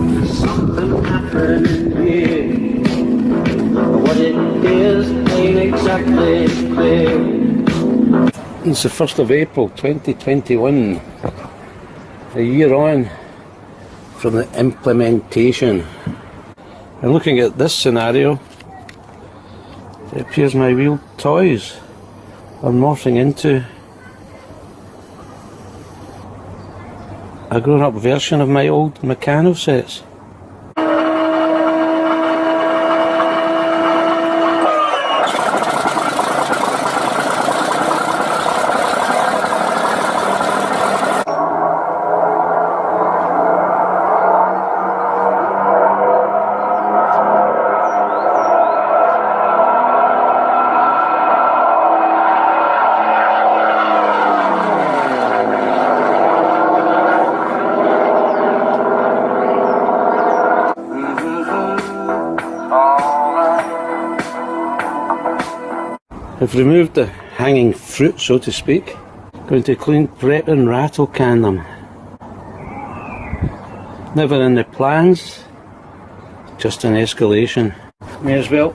Something happened here, what it is ain't exactly clear. It's the 1st of April 2021, a year on from the implementation. And looking at this scenario, it appears my wheel toys are morphing into a grown-up version of my old Meccano sets. I've removed the hanging fruit, so to speak. Going to clean, prep and rattle can them. Never in the plans, just an escalation. May as well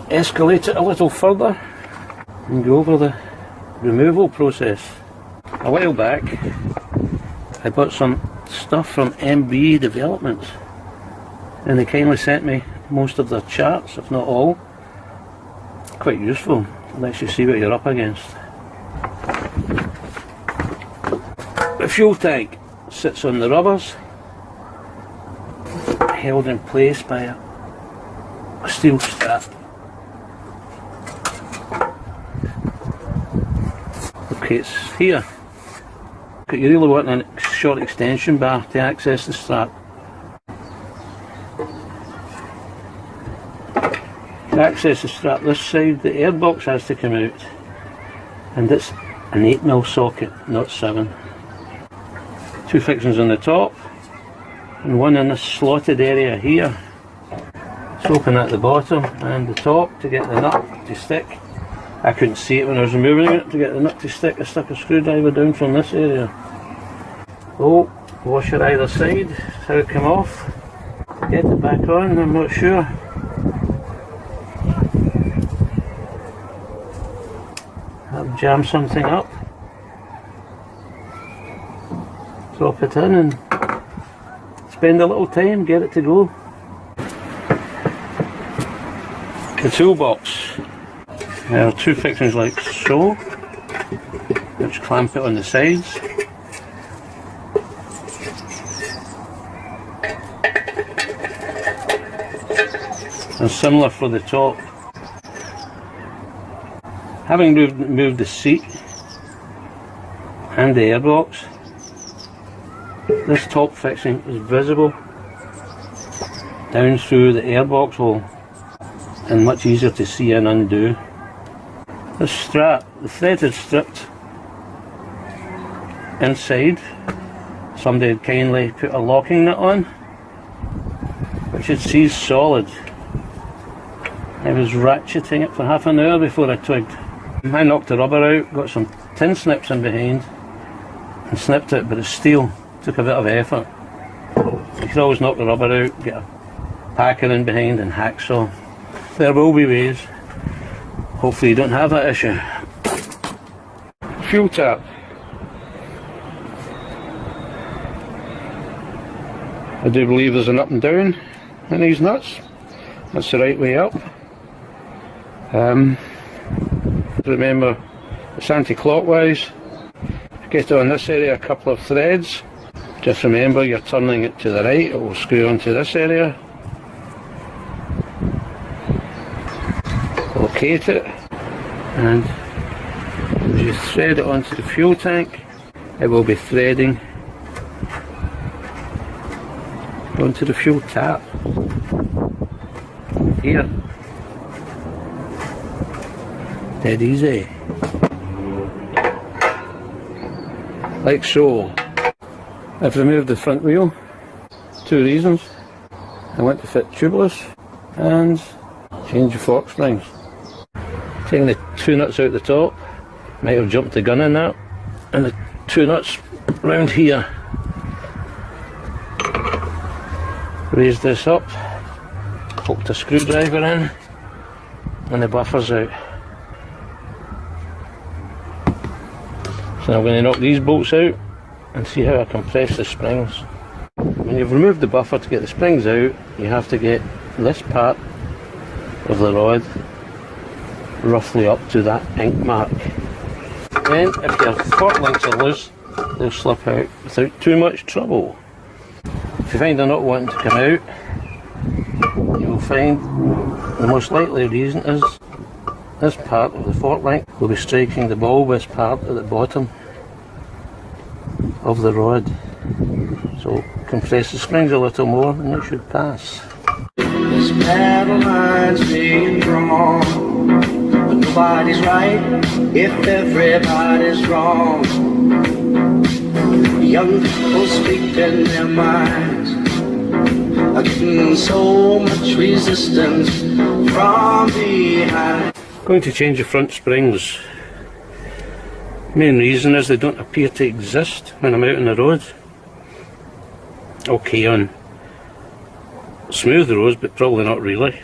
escalate it a little further and go over the removal process. A while back I bought some stuff from MB Developments and they kindly sent me most of their charts, if not all. Quite useful, it lets you see what you're up against. The fuel tank sits on the rubbers, held in place by a steel strap. Okay, it's here. But you really want a short extension bar to access the strap. To access the strap this side, the air box has to come out, and it's an 8mm socket, not 7. 2 fixings on the top and one in this slotted area here. It's open at the bottom and the top to get the nut to stick. I couldn't see it when I was removing it. To get the nut to stick, I stuck a screwdriver down from this area. Oh, washer either side, how it came off. To get it back on, I'm not sure. I'll jam something up, drop it in and spend a little time, get it to go. The toolbox. There are 2 fixings like so, which clamp it on the sides. And similar for the top. Having moved the seat and the airbox, this top fixing is visible down through the airbox hole and much easier to see and undo. This strap, the thread is stripped inside. Somebody had kindly put a locking nut on, which it sees solid. I was ratcheting it for half an hour before I twigged. I knocked the rubber out, got some tin snips in behind and snipped it, but it's steel. Took a bit of effort. You can always knock the rubber out, get a packer in behind and hacksaw. There will be ways. Hopefully you don't have that issue. Fuel tap. I do believe there's an up and down in these nuts. That's the right way up. Remember, it's anti-clockwise. Get on this area a couple of threads. Just remember you're turning it to the right, it will screw onto this area. Locate it, and as you thread it onto the fuel tank, it will be threading onto the fuel tap. Here. Dead easy. Like so. I've removed the front wheel. 2 reasons. I want to fit tubeless and change the fork springs. Taking the 2 nuts out the top, might have jumped the gun in that, and the 2 nuts round here. Raise this up, poke the screwdriver in, and the buffer's out. So I'm going to knock these bolts out and see how I compress the springs. When you've removed the buffer to get the springs out, you have to get this part of the rod roughly up to that ink mark. Then if your fork links are loose, they'll slip out without too much trouble. If you find they're not wanting to come out, you'll find the most likely reason is this part of the fork link will be striking the bulbous part at the bottom of the rod. So compress the springs a little more and it should pass. This battle line's being drawn, but nobody's right if everybody's wrong. Young people speak in their minds, are getting so much resistance from behind. Going to change the front springs. Main reason is they don't appear to exist when I'm out on the road. Okay, on smooth roads, but probably not really.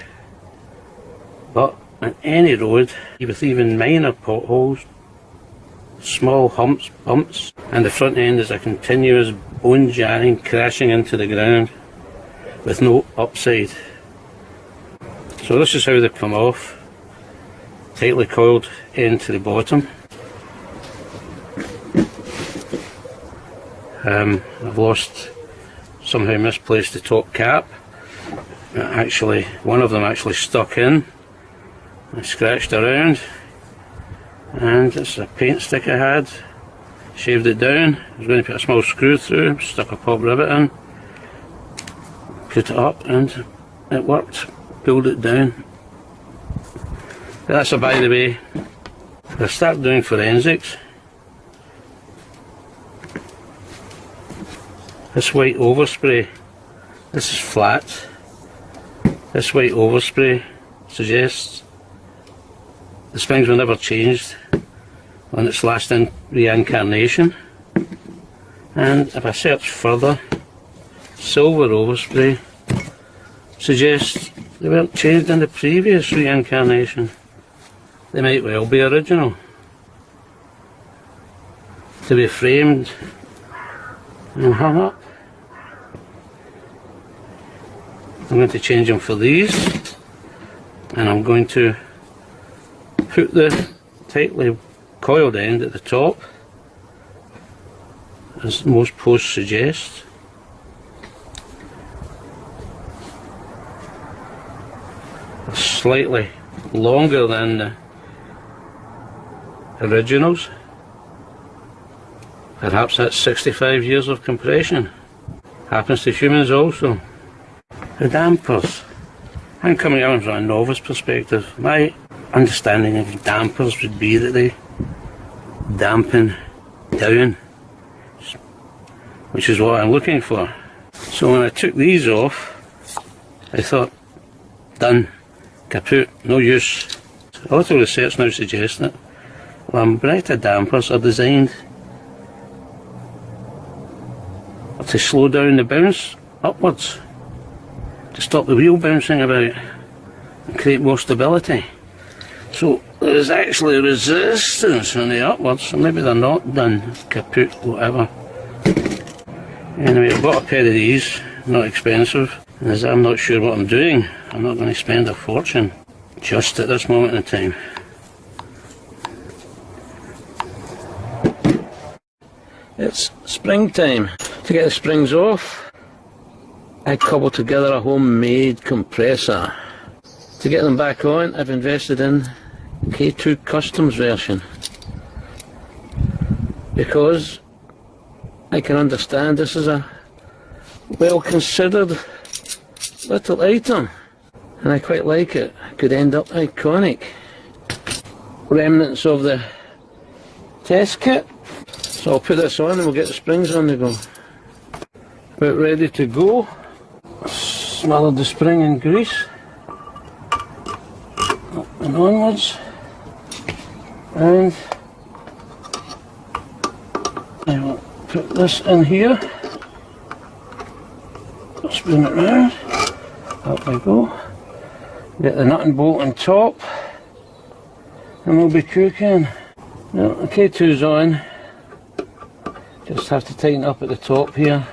But on any road, with even minor potholes, small humps, bumps, and the front end is a continuous bone jarring, crashing into the ground with no upside. So this is how they come off. Tightly coiled end to the bottom. I've somehow misplaced the top cap. Actually, one of them actually stuck in. I scratched around, and it's a paint stick I had. Shaved it down. I was going to put a small screw through, stuck a pop rivet in, put it up, and it worked. Pulled it down. That's a by the way. I start doing forensics. This white overspray, this is flat. This white overspray suggests the springs were never changed on its last reincarnation. And if I search further, silver overspray suggests they weren't changed in the previous reincarnation. They might well be original, to be framed and hung up. I'm going to change them for these, and I'm going to put the tightly coiled end at the top, as most posts suggest. Slightly longer than the originals. Perhaps that's 65 years of compression. Happens to humans also. The dampers. I'm coming at it from a novice perspective. My understanding of dampers would be that they dampen down, which is what I'm looking for. So when I took these off, I thought, done, kaput, no use. A lot of research now suggests that Lambretta dampers are designed to slow down the bounce upwards, to stop the wheel bouncing about and create more stability. So there's actually resistance on the upwards, so maybe they're not done, kaput, whatever. Anyway, I bought a pair of these, not expensive, and as I'm not sure what I'm doing, I'm not going to spend a fortune just at this moment in time. It's springtime. To get the springs off, I cobbled together a homemade compressor. To get them back on, I've invested in K2 Customs version, because I can understand this is a well considered little item and I quite like it. It could end up iconic. Remnants of the test kit. So I'll put this on and we'll get the springs on the go. About ready to go. Smothered the spring in grease. Up and onwards. And I will put this in here. Spin it round. Up we go. Get the nut and bolt on top, and we'll be cooking. Now the K2's on. Just have to tighten up at the top here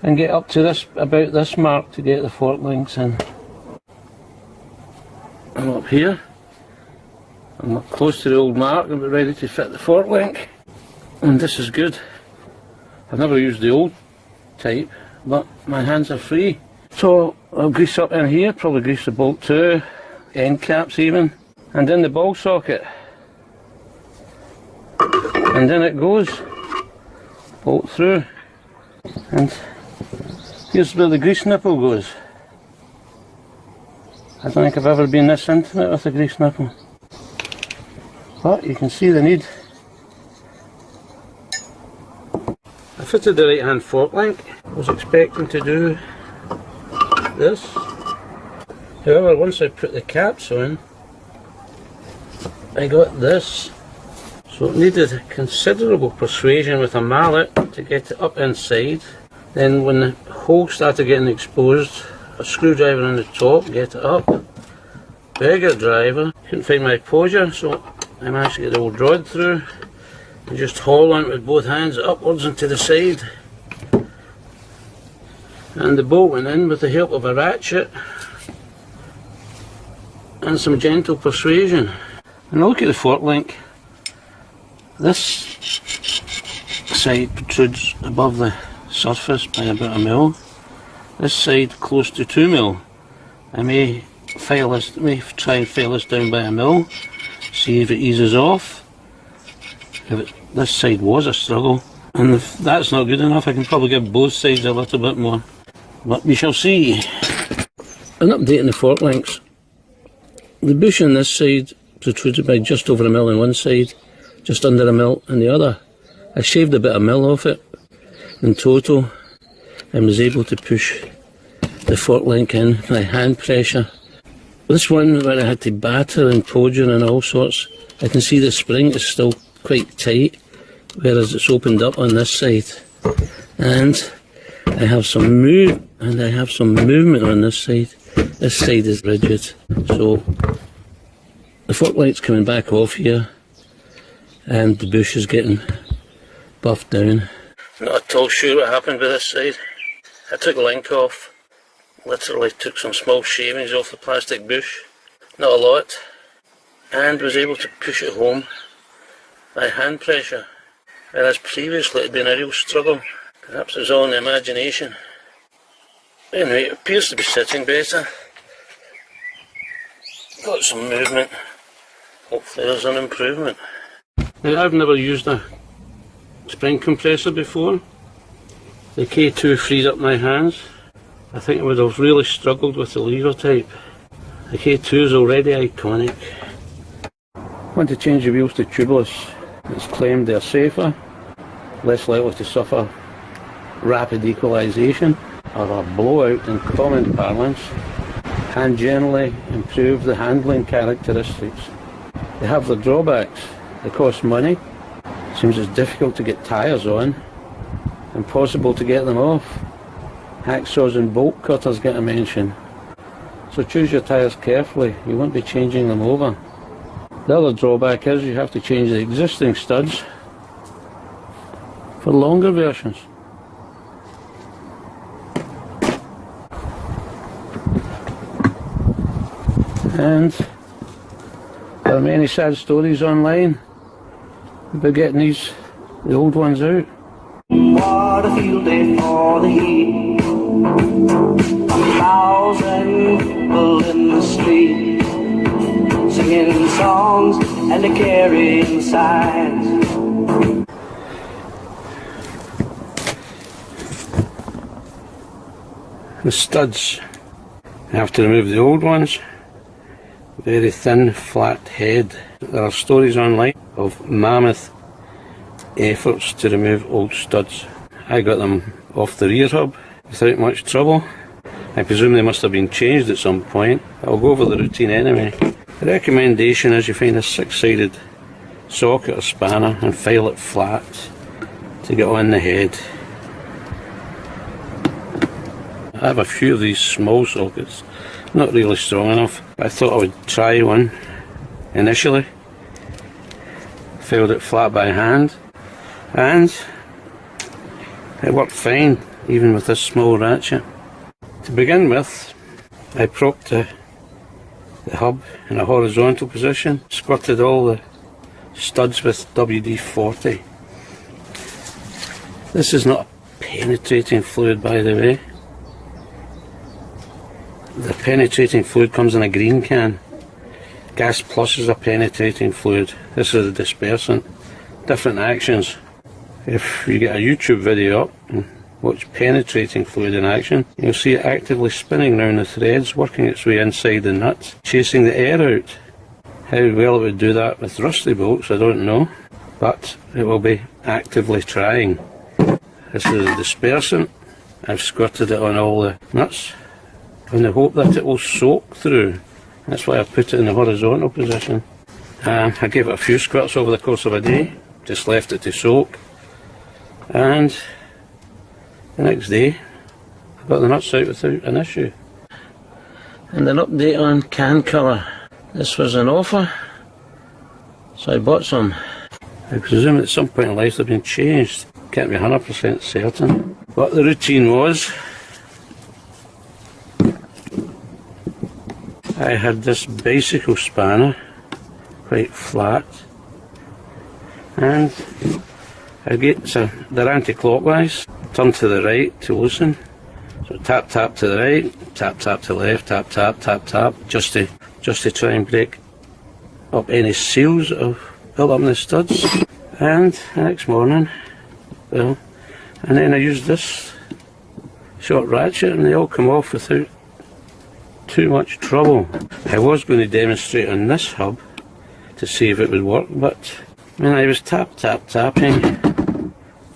and get up to this, about this mark, to get the fork links in. I'm up here. I'm close to the old mark. I'm ready to fit the fork link, and this is good. I've never used the old type, but my hands are free. So I'll grease up in here, probably grease the bolt too, end caps even, and in the ball socket. And then it goes, bolt through, and here's where the grease nipple goes. I don't think I've ever been this intimate with a grease nipple, but you can see the need. I fitted the right hand fork link. I was expecting to do this. However, once I put the caps on, I got this. So it needed considerable persuasion with a mallet to get it up inside. Then when the hole started getting exposed, a screwdriver on the top, get it up. Bigger driver. Couldn't find my poser, so I managed to get the old rod through and just haul on it with both hands upwards and to the side. And the bolt went in with the help of a ratchet and some gentle persuasion. And look at the fork link. This side protrudes above the surface by about 1 mil. This side close to 2 mil. I may try and file this down by 1 mil, see if it eases off. This side was a struggle, and if that's not good enough, I can probably give both sides a little bit more. But we shall see. An update on the fork links. The bush on this side protruded by just over 1 mil on one side, just under 1 mil on the other. I shaved a bit of mil off it in total and was able to push the fork link in by hand pressure. This one, where I had to batter and poger and all sorts, I can see the spring is still quite tight, whereas it's opened up on this side. And I have some movement on this side. This side is rigid, so the fork link's coming back off here, and the bush is getting buffed down. Not at all sure what happened with this side. I took the link off, literally took some small shavings off the plastic bush, not a lot, and was able to push it home by hand pressure, whereas previously it had been a real struggle. Perhaps it was all in the imagination. Anyway, it appears to be sitting better. Got some movement. Hopefully there's an improvement. Now, I've never used a spring compressor before. The K2 freed up my hands. I think I would have really struggled with the lever type. The K2 is already iconic. I want to change the wheels to tubeless. It's claimed they're safer, less likely to suffer rapid equalisation or a blowout in common parlance, and generally improve the handling characteristics. They have their drawbacks. They cost money. Seems it's difficult to get tyres on, impossible to get them off. Hacksaws and bolt cutters get a mention. So choose your tyres carefully, you won't be changing them over. The other drawback is you have to change the existing studs for longer versions. And there are many sad stories online about getting the old ones out. What a field day for the heat. 1,000 people in the street, singing songs and carrying signs. The studs, I have to remove the old ones. Very thin, flat head. There are stories online of mammoth efforts to remove old studs. I got them off the rear hub without much trouble. I presume they must have been changed at some point. I'll go over the routine anyway. The recommendation is you find a 6-sided socket or spanner and file it flat to get on the head. I have a few of these small sockets, not really strong enough, but I thought I would try one initially. Failed it flat by hand, and it worked fine even with this small ratchet. To begin with, I propped the hub in a horizontal position, squirted all the studs with WD-40. This is not a penetrating fluid, by the way. The penetrating fluid comes in a green can. Gas Plus is a penetrating fluid. This is a dispersant. Different actions. If you get a YouTube video up and watch penetrating fluid in action, you'll see it actively spinning around the threads, working its way inside the nuts, chasing the air out. How well it would do that with rusty bolts, I don't know, but it will be actively trying. This is a dispersant. I've squirted it on all the nuts in the hope that it will soak through. That's why I put it in the horizontal position. I gave it a few squirts over the course of a day, just left it to soak, and the next day I got the nuts out without an issue. And an update on can colour. This was an offer, so I bought some. I presume at some point in life they've been changed. Can't be 100% certain. But the routine was, I had this bicycle spanner, quite flat, and I get they're anti-clockwise, turn to the right to loosen. So tap tap to the right, tap tap to the left, tap tap tap tap, just to try and break up any seals that have built up in the studs. And the next morning, well, and then I used this short ratchet and they all come off without too much trouble. I was going to demonstrate on this hub to see if it would work, but when I was tapping,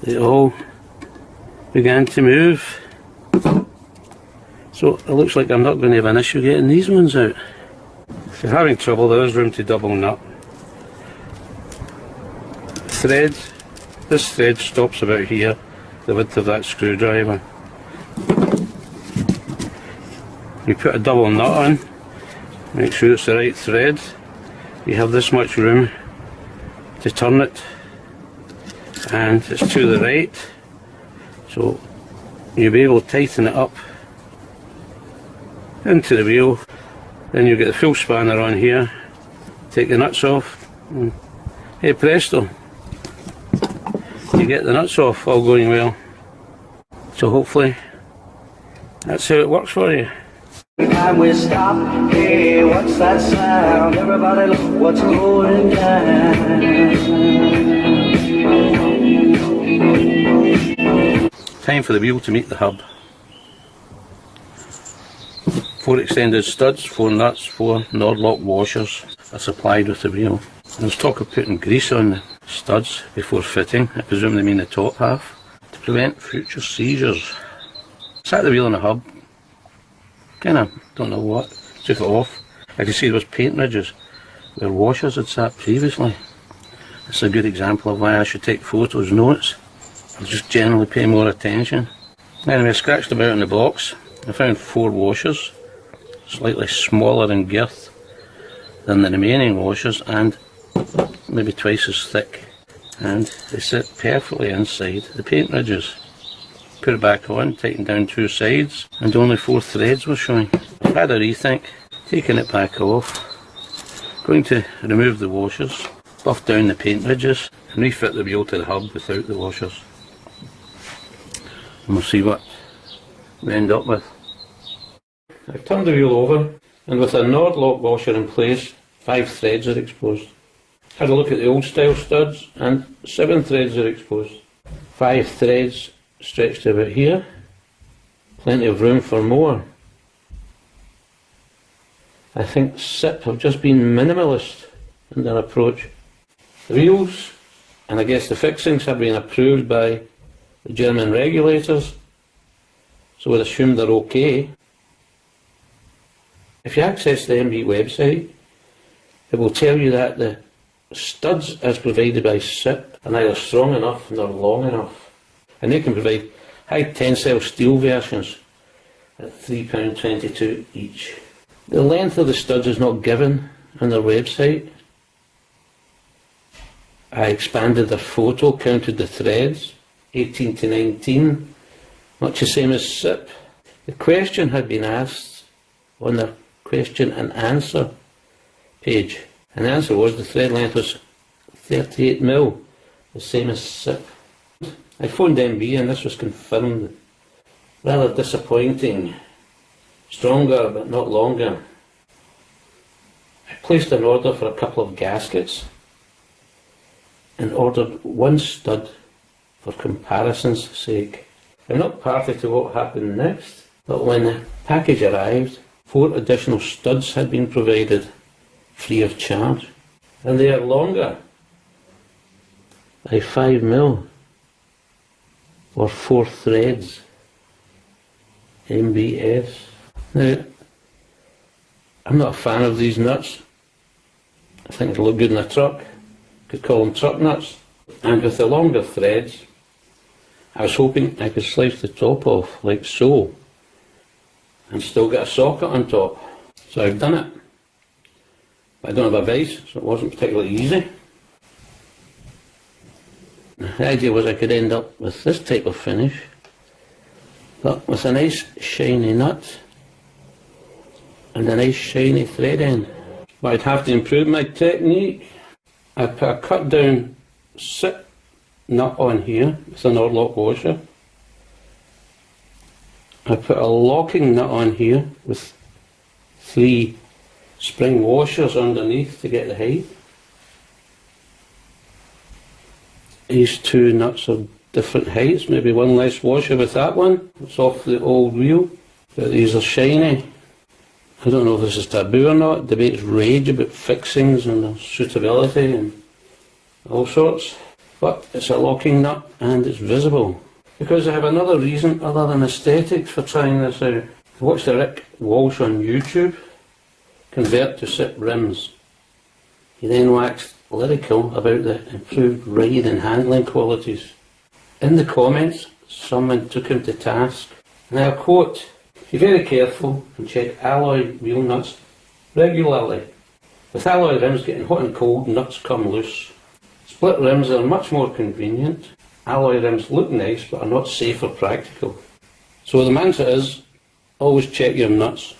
they all began to move. So it looks like I'm not going to have an issue getting these ones out. If you're having trouble, there is room to double nut. Thread, this thread stops about here, the width of that screwdriver. You put a double nut on, make sure it's the right thread. You have this much room to turn it, and it's to the right, so you'll be able to tighten it up into the wheel. Then you get the full spanner on here, take the nuts off, and hey presto, you get the nuts off, all going well. So hopefully that's how it works for you. Time we stop, hey, what's that sound? Everybody look what's going down. Time for the wheel to meet the hub. 4 extended studs, 4 nuts, 4 Nord-lock washers are supplied with the wheel. There's talk of putting grease on the studs before fitting. I presume they mean the top half, to prevent future seizures. Sat the wheel in the hub, kinda don't know what, took it off. I could see there was paint ridges where washers had sat previously. It's a good example of why I should take photos, notes. I'll just generally pay more attention. Anyway, I scratched about in the blocks. I found 4 washers, slightly smaller in girth than the remaining washers and maybe twice as thick. And they sit perfectly inside the paint ridges. Put it back on, tightened down 2 sides, and only 4 threads were showing. I had a rethink, taking it back off, going to remove the washers, buff down the paint ridges, and refit the wheel to the hub without the washers. And we'll see what we end up with. I've turned the wheel over, and with a Nord-lock washer in place, 5 threads are exposed. Had a look at the old style studs, and 7 threads are exposed. 5 threads stretched to about here, plenty of room for more. I think SIP have just been minimalist in their approach. The wheels, and I guess the fixings, have been approved by the German regulators, so we'd assume they're okay. If you access the MB website, it will tell you that the studs as provided by SIP are neither strong enough nor long enough, and they can provide high tensile steel versions at £3.22 each. The length of the studs is not given on their website. I expanded the photo, counted the threads, 18 to 19, much the same as SIP. The question had been asked on the question and answer page. And the answer was the thread length was 38mm, the same as SIP. I phoned MB and this was confirmed. Rather disappointing. Stronger but not longer. I placed an order for a couple of gaskets and ordered one stud for comparison's sake. I'm not party to what happened next, but when the package arrived, 4 additional studs had been provided free of charge, and they are longer by 5mm or 4 threads. MBS. Now, I'm not a fan of these nuts. I think it'll look good in a truck. Could call them truck nuts. And with the longer threads, I was hoping I could slice the top off like so and still get a socket on top. So I've done it. But I don't have a vise, so it wasn't particularly easy. The idea was I could end up with this type of finish, but with a nice shiny nut and a nice shiny thread end. But I'd have to improve my technique. I put a cut down SIP nut on here with an odd-lock washer. I put a locking nut on here with 3 spring washers underneath to get the height. These 2 nuts are different heights, maybe one less washer with that one. It's off the old wheel, but these are shiny. I don't know if this is taboo or not. Debates rage about fixings and their suitability and all sorts. But it's a locking nut and it's visible. Because I have another reason other than aesthetics for trying this out. Watch the Rick Walsh on YouTube convert to SIP rims. He then waxed lyrical about the improved ride and handling qualities. In the comments, someone took him to task. And I'll quote, "Be very careful and check alloy wheel nuts regularly. With alloy rims getting hot and cold, nuts come loose. Split rims are much more convenient. Alloy rims look nice but are not safe or practical." So the mantra is, always check your nuts.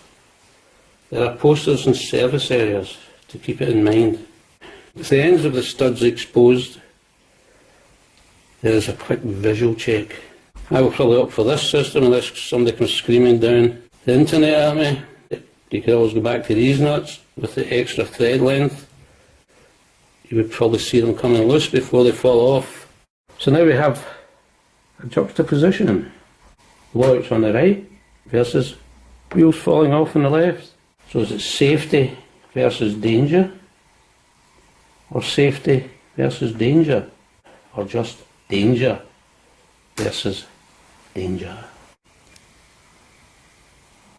There are posters in service areas to keep it in mind. With the ends of the studs exposed, there is a quick visual check. I will probably opt for this system unless somebody comes screaming down the internet at me. You could always go back to these nuts with the extra thread length. You would probably see them coming loose before they fall off. So now we have a juxtaposition. Blowouts on the right versus wheels falling off on the left. So is it safety versus danger? Or safety versus danger? Or just danger versus danger?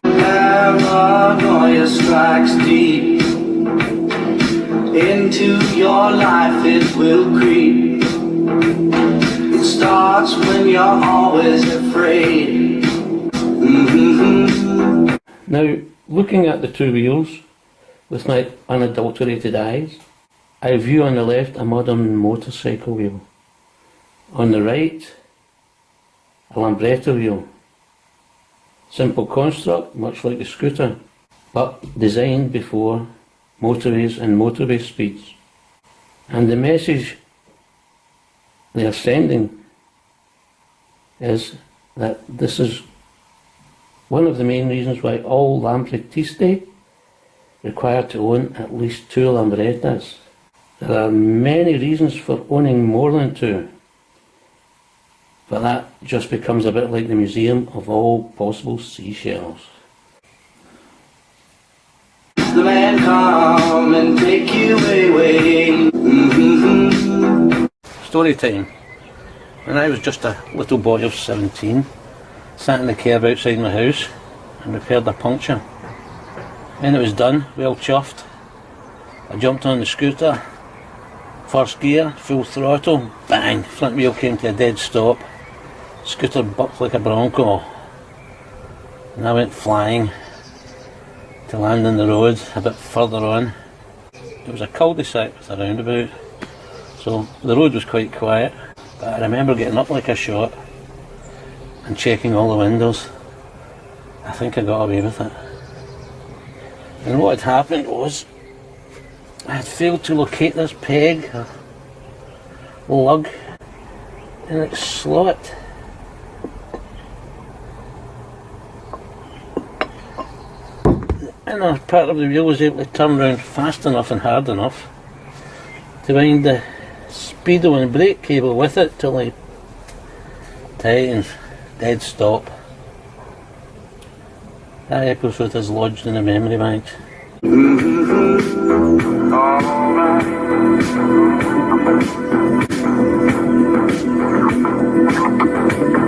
Paranoia strikes deep into your life, it will creep. It starts when you're always afraid. Now, looking at the 2 wheels with my unadulterated eyes, I view on the left a modern motorcycle wheel. On the right, a Lambretta wheel. Simple construct, much like the scooter, but designed before motorways and motorway speeds. And the message they are sending is that this is one of the main reasons why all Lambretisti require to own at least 2 Lambrettas. There are many reasons for owning more than 2, but that just becomes a bit like the museum of all possible seashells. The man come and take you away. Story time. When I was just a little boy of 17, sat in the curb outside my house and repaired a puncture. When it was done, well chuffed, I jumped on the scooter, first gear, full throttle, bang, front wheel came to a dead stop, scooter bucked like a bronco. and I went flying to land on the road a bit further on. It was a cul-de-sac with a roundabout, so the road was quite quiet, but I remember getting up like a shot and checking all the windows. I think I got away with it. And what had happened was I had failed to locate this peg or lug in its slot. And the part of the wheel was able to turn round fast enough and hard enough to wind the speedo and brake cable with it till I tight and dead stop. That episode is lodged in the memory bank. Alright.